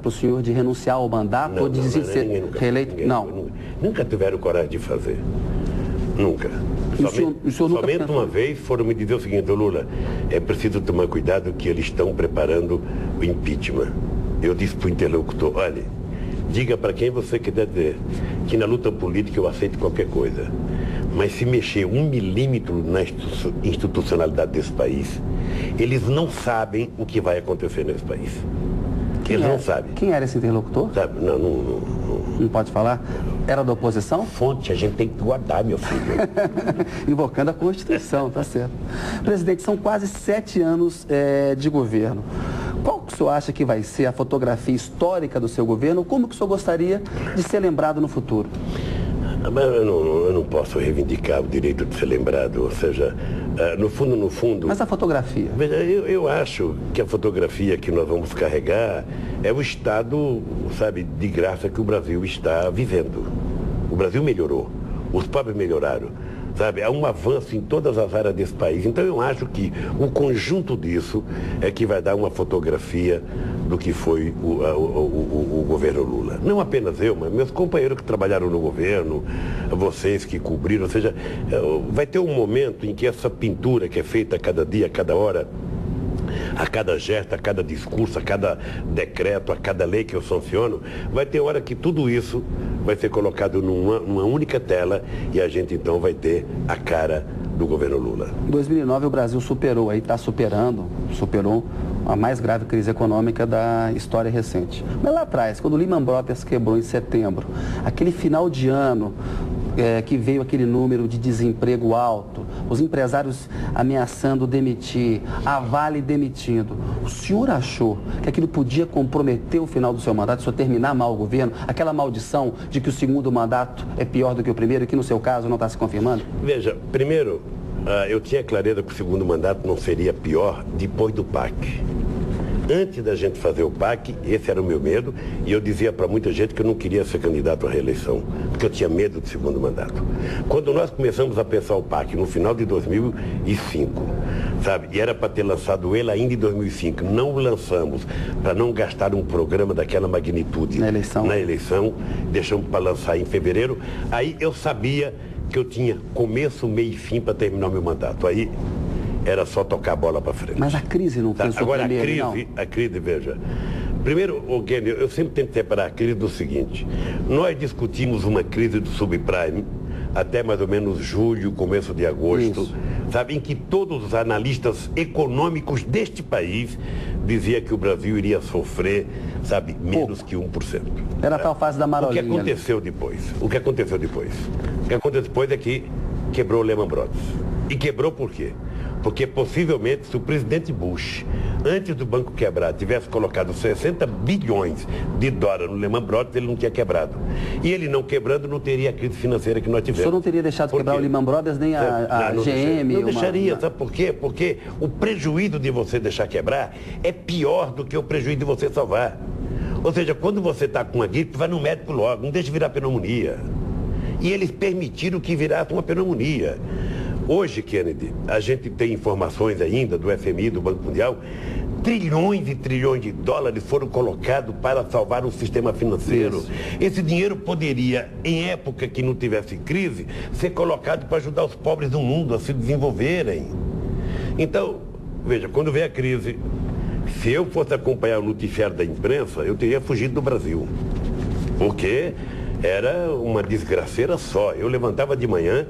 para o senhor de renunciar ao mandato ou de ser reeleito? Não. Nunca tiveram coragem de fazer. Nunca. Somente uma vez foram me dizer o seguinte: Lula, é preciso tomar cuidado que eles estão preparando o impeachment. Eu disse para o interlocutor: olha, diga para quem você quiser dizer que na luta política eu aceito qualquer coisa. Mas se mexer 1 milímetro na institucionalidade desse país, eles não sabem o que vai acontecer nesse país. Eles não sabem. Quem era esse interlocutor? Sabe? Não pode falar? Era da oposição? Fonte, a gente tem que guardar, meu filho. Invocando a Constituição, tá certo. Presidente, são quase 7 anos de governo. Qual que o senhor acha que vai ser a fotografia histórica do seu governo? Como que o senhor gostaria de ser lembrado no futuro? Eu não posso reivindicar o direito de ser lembrado, ou seja, no fundo... Mas a fotografia? Veja, eu acho que a fotografia que nós vamos carregar é o estado, sabe, de graça que o Brasil está vivendo. O Brasil melhorou, os pobres melhoraram, sabe, há um avanço em todas as áreas desse país. Então eu acho que o conjunto disso é que vai dar uma fotografia do que foi o governo Lula. Não apenas eu, mas meus companheiros que trabalharam no governo, vocês que cobriram, ou seja, vai ter um momento em que essa pintura que é feita a cada dia, a cada hora, a cada gesto, a cada discurso, a cada decreto, a cada lei que eu sanciono, vai ter hora que tudo isso vai ser colocado numa única tela e a gente então vai ter a cara do governo Lula. Em 2009 o Brasil superou a mais grave crise econômica da história recente. Mas lá atrás, quando o Lehman Brothers quebrou em setembro, aquele final de ano que veio aquele número de desemprego alto, os empresários ameaçando demitir, a Vale demitindo. O senhor achou que aquilo podia comprometer o final do seu mandato, se o senhor terminar mal o governo, aquela maldição de que o segundo mandato é pior do que o primeiro e que no seu caso não está se confirmando? Veja, primeiro, eu tinha clareza que o segundo mandato não seria pior depois do PAC. Antes da gente fazer o PAC, esse era o meu medo, e eu dizia para muita gente que eu não queria ser candidato à reeleição, porque eu tinha medo do segundo mandato. Quando nós começamos a pensar o PAC no final de 2005, sabe, e era para ter lançado ele ainda em 2005, não o lançamos para não gastar um programa daquela magnitude na eleição, deixamos para lançar em fevereiro, aí eu sabia que eu tinha começo, meio e fim para terminar o meu mandato. Aí era só tocar a bola para frente. Mas a crise não fez Agora a crise, veja. Primeiro, Kenny, eu sempre tento separar a crise do seguinte: nós discutimos uma crise do subprime até mais ou menos julho, começo de agosto, sabe, em que todos os analistas econômicos deste país diziam que o Brasil iria sofrer, sabe, menos que 1%. Era a tal fase da marolinha. O que aconteceu depois? O que aconteceu depois é que quebrou o Lehman Brothers. E quebrou por quê? Porque possivelmente se o presidente Bush, antes do banco quebrar, tivesse colocado 60 bilhões de dólares no Lehman Brothers, ele não tinha quebrado. E ele não quebrando, não teria a crise financeira que nós tivemos. O senhor não teria deixado de quebrar o Lehman Brothers, nem a GM? Não deixaria, sabe por quê? Porque o prejuízo de você deixar quebrar é pior do que o prejuízo de você salvar. Ou seja, quando você está com uma gripe, vai no médico logo, não deixa virar pneumonia. E eles permitiram que virasse uma pneumonia. Hoje, Kennedy, a gente tem informações ainda do FMI, do Banco Mundial, trilhões e trilhões de dólares foram colocados para salvar o sistema financeiro. Isso. Esse dinheiro poderia, em época que não tivesse crise, ser colocado para ajudar os pobres do mundo a se desenvolverem. Então, veja, quando vem a crise, se eu fosse acompanhar o noticiário da imprensa, eu teria fugido do Brasil. Porque era uma desgraceira só. Eu levantava de manhã,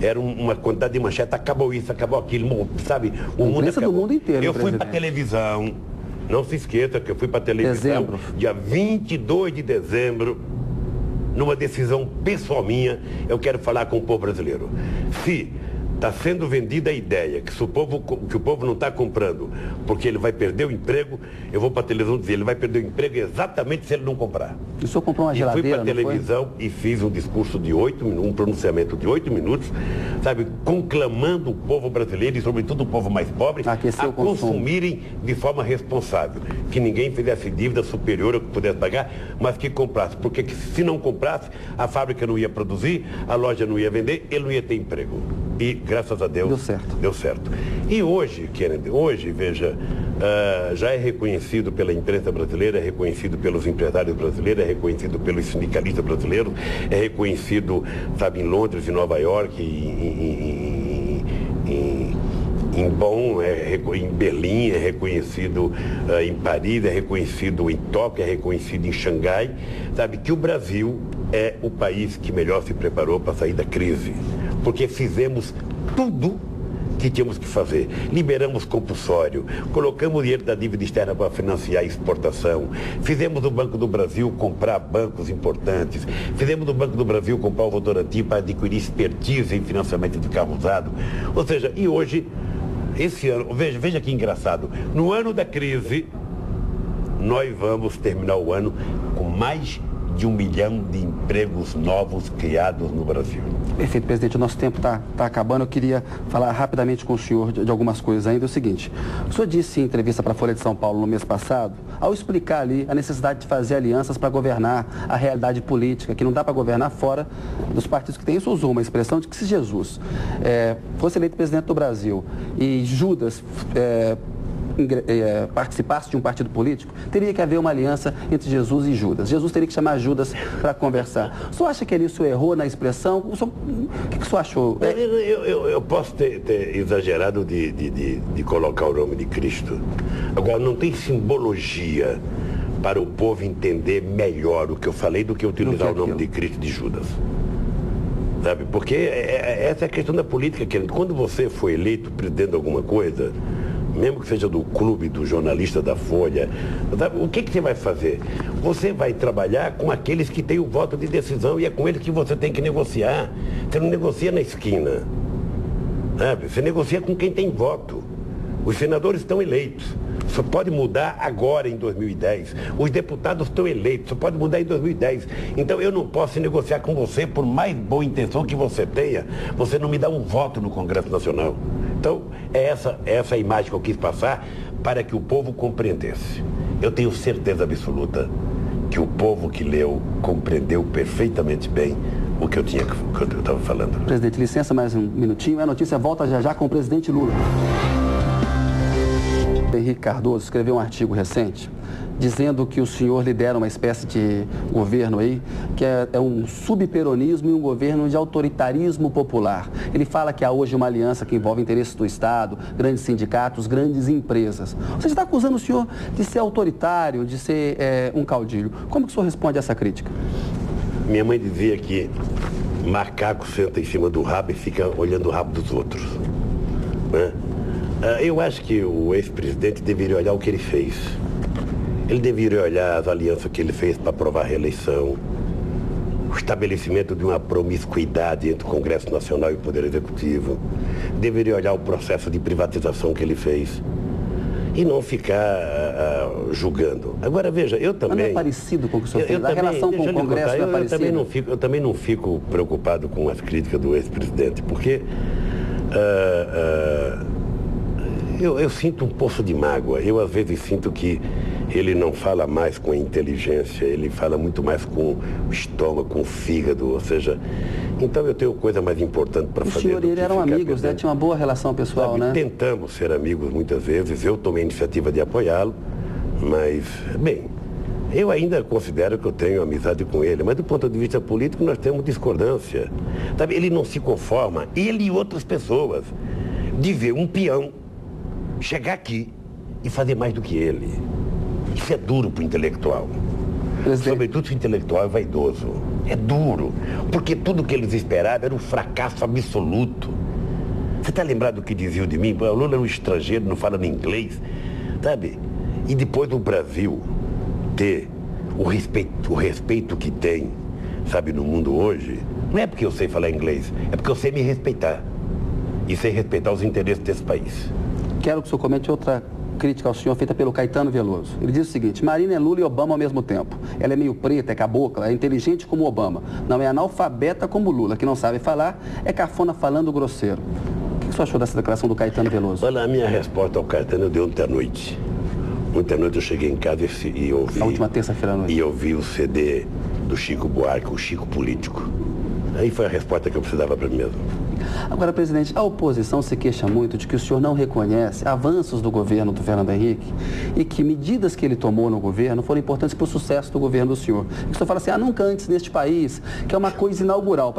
era uma quantidade de manchete, acabou isso, acabou aquilo, sabe? O mundo acabou. Do mundo inteiro, eu fui para televisão, não se esqueça que eu fui para televisão dia 22 de dezembro, numa decisão pessoal minha, eu quero falar com o povo brasileiro. Se está sendo vendida a ideia que o povo não está comprando porque ele vai perder o emprego, eu vou para a televisão dizer, ele vai perder o emprego exatamente se ele não comprar. O senhor comprou uma geladeira, fui para a televisão e fiz um discurso de 8 minutos, um pronunciamento de 8 minutos, sabe, conclamando o povo brasileiro e sobretudo o povo mais pobre a consumirem de forma responsável, que ninguém fizesse dívida superior ao que pudesse pagar, mas que comprasse, porque se não comprasse, a fábrica não ia produzir, a loja não ia vender, ele não ia ter emprego. E, graças a Deus, deu certo. E hoje, veja, já é reconhecido pela imprensa brasileira, é reconhecido pelos empresários brasileiros, é reconhecido pelos sindicalistas brasileiros, é reconhecido, sabe, em Londres, em Nova York, em Bonn, em Berlim, é reconhecido em Paris, é reconhecido em Tóquio, é reconhecido em Xangai, sabe, que o Brasil é o país que melhor se preparou para sair da crise, porque fizemos tudo que tínhamos que fazer. Liberamos compulsório, colocamos dinheiro da dívida externa para financiar a exportação, fizemos o Banco do Brasil comprar bancos importantes, fizemos o Banco do Brasil comprar o Votorantim para adquirir expertise em financiamento de carro usado. Ou seja, e hoje, esse ano, veja que engraçado, no ano da crise, nós vamos terminar o ano com mais de 1 milhão de empregos novos criados no Brasil. Perfeito, presidente. O nosso tempo está acabando. Eu queria falar rapidamente com o senhor de algumas coisas ainda. É o seguinte, o senhor disse em entrevista para a Folha de São Paulo no mês passado, ao explicar ali a necessidade de fazer alianças para governar a realidade política, que não dá para governar fora dos partidos que têm, isso usou uma expressão de que se Jesus fosse eleito presidente do Brasil e Judas participasse de um partido político, teria que haver uma aliança entre Jesus e Judas. Jesus teria que chamar Judas para conversar. O senhor acha que ele isso errou na expressão? O que o senhor achou? Eu posso ter exagerado de colocar o nome de Cristo. Agora, não tem simbologia para o povo entender melhor o que eu falei do que utilizar o nome de Cristo e de Judas. Sabe? Porque essa é a questão da política. Quando você foi eleito presidente de alguma coisa, mesmo que seja do clube, do jornalista da Folha, o que você vai fazer? Você vai trabalhar com aqueles que têm o voto de decisão e é com eles que você tem que negociar. Você não negocia na esquina, sabe? Você negocia com quem tem voto. Os senadores estão eleitos. Só pode mudar agora em 2010. Os deputados estão eleitos, só pode mudar em 2010. Então eu não posso negociar com você, por mais boa intenção que você tenha, você não me dá um voto no Congresso Nacional. Então, é essa a imagem que eu quis passar para que o povo compreendesse. Eu tenho certeza absoluta que o povo que leu compreendeu perfeitamente bem o que eu estava falando. Presidente, licença mais um minutinho. A notícia volta já com o presidente Lula. Henrique Cardoso escreveu um artigo recente dizendo que o senhor lidera uma espécie de governo aí, que é um subperonismo e um governo de autoritarismo popular. Ele fala que há hoje uma aliança que envolve interesses do Estado, grandes sindicatos, grandes empresas. Você está acusando o senhor de ser autoritário, de ser um caudilho. Como que o senhor responde a essa crítica? Minha mãe dizia que macaco senta em cima do rabo e fica olhando o rabo dos outros, né? Eu acho que o ex-presidente deveria olhar o que ele fez. Ele deveria olhar as alianças que ele fez para aprovar a reeleição, o estabelecimento de uma promiscuidade entre o Congresso Nacional e o Poder Executivo. Deveria olhar o processo de privatização que ele fez e não ficar julgando. Agora, veja, eu também... Mas não é parecido com o que o senhor fez? A relação com o Congresso não é parecida? Eu também não fico preocupado com as críticas do ex-presidente, porque... Eu sinto um poço de mágoa. Eu, às vezes, sinto que ele não fala mais com a inteligência, ele fala muito mais com o estômago, com o fígado, ou seja... Então, eu tenho coisa mais importante para fazer. O senhor e ele eram amigos, né? Tinha uma boa relação pessoal, né? Tentamos ser amigos muitas vezes. Eu tomei a iniciativa de apoiá-lo, mas, bem, eu ainda considero que eu tenho amizade com ele, mas do ponto de vista político nós temos discordância. Sabe? Ele não se conforma, ele e outras pessoas, de ver um peão chegar aqui e fazer mais do que ele. Isso é duro para o intelectual. Presidente. Sobretudo se o intelectual é vaidoso. É duro, porque tudo que eles esperavam era um fracasso absoluto. Você está lembrado do que diziam de mim? O Lula é um estrangeiro, não fala nem inglês, sabe? E depois do Brasil ter o respeito que tem, sabe, no mundo hoje, não é porque eu sei falar inglês, é porque eu sei me respeitar. E sei respeitar os interesses desse país. Quero que o senhor comente outra crítica ao senhor feita pelo Caetano Veloso. Ele diz o seguinte: Marina é Lula e Obama ao mesmo tempo. Ela é meio preta, é cabocla, é inteligente como Obama. Não é analfabeta como Lula, que não sabe falar, é cafona falando grosseiro. O que o senhor achou dessa declaração do Caetano Veloso? Olha, a minha resposta ao Caetano eu dei ontem à noite. Ontem à noite eu cheguei em casa e ouvi... A última terça-feira à noite. E ouvi o CD do Chico Buarque, o Chico Político. Aí foi a resposta que eu precisava para mim mesmo. Agora, presidente, a oposição se queixa muito de que o senhor não reconhece avanços do governo do Fernando Henrique e que medidas que ele tomou no governo foram importantes para o sucesso do governo do senhor. O senhor fala assim, nunca antes neste país, que é uma coisa inaugural.